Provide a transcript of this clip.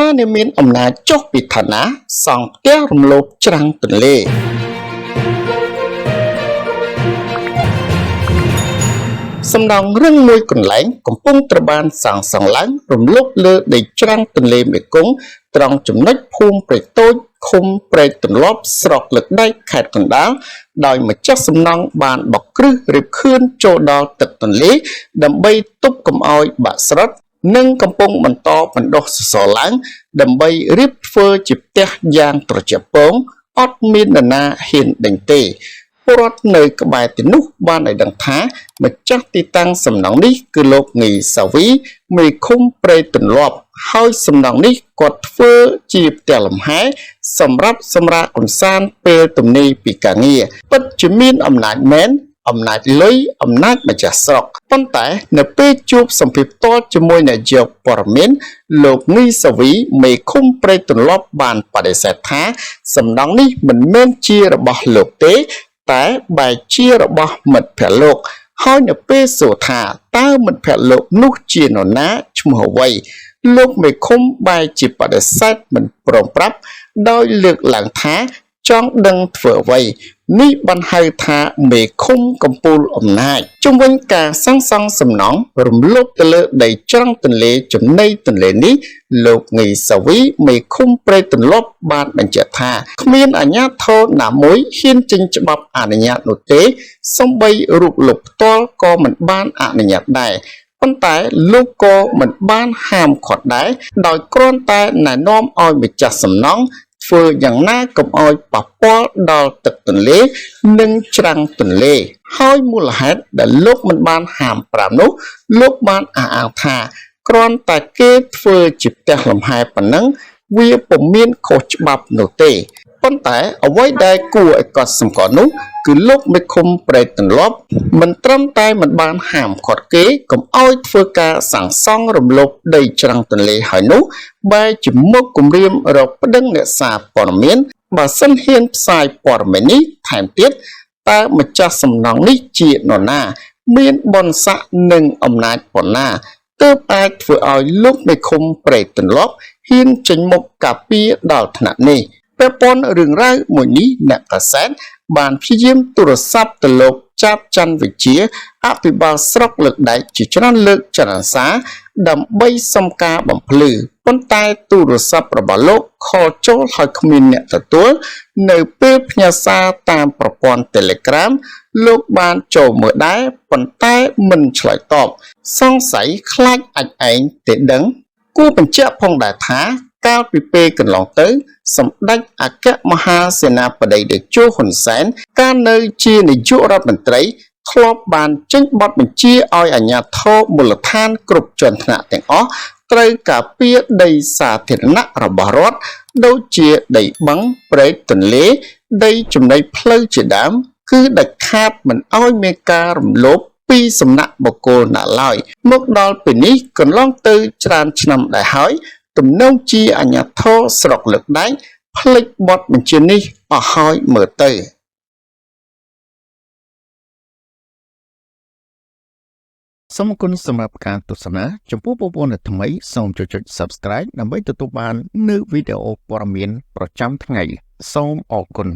សារនាមានអំណាចចុះពីឋានៈសង់ផ្ទះរំលោភច្រាំងទន្លេសំណង់រឹងមួយកន្លែងកំពុងត្រូវបានសាងសង់ឡើងរំលោភលើដីច្រាំងទន្លេមេគង្គត្រង់ចំណុចភូមិព្រែកតូចឃុំព្រែកទន្លាប់ស្រុកលើកដែកខេត្តកណ្ដាលដោយម្ចាស់សំណង់បានបកគ្រឹះរៀបខឿនចូលដល់ទឹកទន្លេដើម្បីទប់កុំឲ្យបាក់ស្រុតនិងកំពុងបន្តបណ្ដុះសសរឡើងដើម្បីរៀបធ្វើជាផ្ទះយ៉ាងត្រជាក់ពងអត់មាននរណាហ៊ានដេញទេពលរដ្ឋនៅក្បែរទីនោះបានឲ្យដឹងថាម្ចាស់ទីតាំងសំណង់នេះគឺលោកងីសាវីមេឃុំព្រែកទន្លាប់ហើយសំណង់នេះគាត់ធ្វើជាផ្ទះលំហែសម្រាប់សម្រាកកម្សាន្តពេលទំនេរពីការងារពិតជាមានអំណាចមែនអំណាចលុយអំណាចម្ចាស់ស្រុកប៉ុន្តែនៅពេលជួបសម្ភារផ្ទាល់ជាមួយនាយកព័ត៌មានលោកងីសាវីមេឃុំព្រែកទន្លាប់បានបដិសេធថាសំណង់នេះមិនមែនជារបស់លោកទេតែបែរជារបស់មិត្តភក្តិលោកហើយនៅពេលសួរថាតើមិត្តភក្តិលោកនោះជានរណាឈ្មោះអ្វីលោកមេឃុំបែរជាបដិសេធមិនព្រមប្រាប់ដោយលើកឡើងថាចង់ដឹងធ្វើអ្វីនេះបានហៅថាមេឃុំកំពូលអំណាចជុំវិញការសាងសង់សំណង់រំលោភទៅលើដីច្រាំងទន្លេចំណីទន្លេនេះលោកងីសាវីមេឃុំព្រែកទន្លាប់បានបញ្ជាក់ថាគ្មានអាជ្ញាធរណាមួយហ៊ានចេញច្បាប់អនុញ្ញាតនោះទេសូម្បីរូបលោកផ្ទាល់ក៏មិនបានអនុញ្ញាតដែរប៉ុន្តែលោកក៏មិនបានហាមឃាត់ដែរដោយគ្រាន់តែណែនាំឲ្យម្ចាស់សំណង់ធ្វើយ៉ាងណាកុំឲ្យប៉ះពាល់ដល់ទឹកទន្លេនិងច្រាំងទន្លេហើយមូលហេតុដែលលោកមិនបានហាម5នោះលោកបានអះអាងថាគ្រាន់តែគេធ្វើជាផ្ទះលំហែប៉ុណ្ណឹងវាពុំមានខុសច្បាប់នោះទេប៉ុន្តែអ្វីដែលគួរឲ្យកត់សម្គាល់នោះគឺលោកមេឃុំព្រែកទន្លាប់មិនត្រឹមតែមិនបានហាមឃាត់គេកុំឲ្យធ្វើការសាងសង់រំលោភដីច្រាំងទន្លេហើយនោះបែរជាមកគំរាមរកប្តឹងអ្នកសារព័ត៌មានបើសិនហ៊ានផ្សាយព័ត៌មាននេះថែមទៀតតើម្ចាស់សំណង់នេះជានរណាមានបុណ្យស័ក្តិនិងអំណាចប៉ុណ្ណាទើបអាចធ្វើឲ្យលោកមេឃុំព្រែកទន្លាប់ហ៊ានចេញមុខការពារដល់ថ្នាក់នេះពាក់ព័ន្ធរឿងរ៉ាវមួយនេះអ្នកកាសែតបានព្យាយាមទូរស័ព្ទទៅលោកចាប់ច័ន្ទវិជាអភិបាលស្រុកលើកដែកជាច្រើនលើកចរន្តសារដើម្បីសុំការបំភ្លឺប៉ុន្តែទូរស័ព្ទរបស់លោកខលចូលហើយគ្មានអ្នកទទួលនៅពេលផ្ញើសារតាមប្រព័ន្ធ Telegram លោកបានចូលមើលដែរប៉ុន្តែមិនឆ្លើយតបសង្ស័យខ្លាចអាចឯងទេដឹងគួរបញ្ជាក់ផងដែរថាកាលពីពេលកន្លងទៅសម្ដេចអគ្គមហាសេនាបតីតេជោហ៊ុនសែនកាលនៅជានាយករដ្ឋមន្ត្រីធ្លាប់បានចេញបទបញ្ជាឲ្យអាជ្ញាធរមូលដ្ឋានគ្រប់ជាន់ថ្នាក់ទាំងអស់ត្រូវការពារដីសាធារណៈរបស់រដ្ឋដូចជាដីបឹងព្រែកទន្លេដីចំណីផ្លូវជាដើមគឺដាច់ខាតមិនឲ្យមានការរំលោភពីសំណាក់បុគ្គលណាឡើយមកដល់ពេលនេះកន្លងទៅច្រើនឆ្នាំដែរហើយទំនងជាអាជ្ញាធរស្រុកលើកដែកផ្លេចបទបញ្ជានេះអស់ហើយមើលទៅសូមអរគុណសម្រាប់ការទស្សនាចំពោះបងប្អូនថ្មីសូមចុច Subscribe ដើម្បីទទួលបាននូវវីដេអូព័ត៌មានប្រចាំថ្ងៃសូមអរគុណ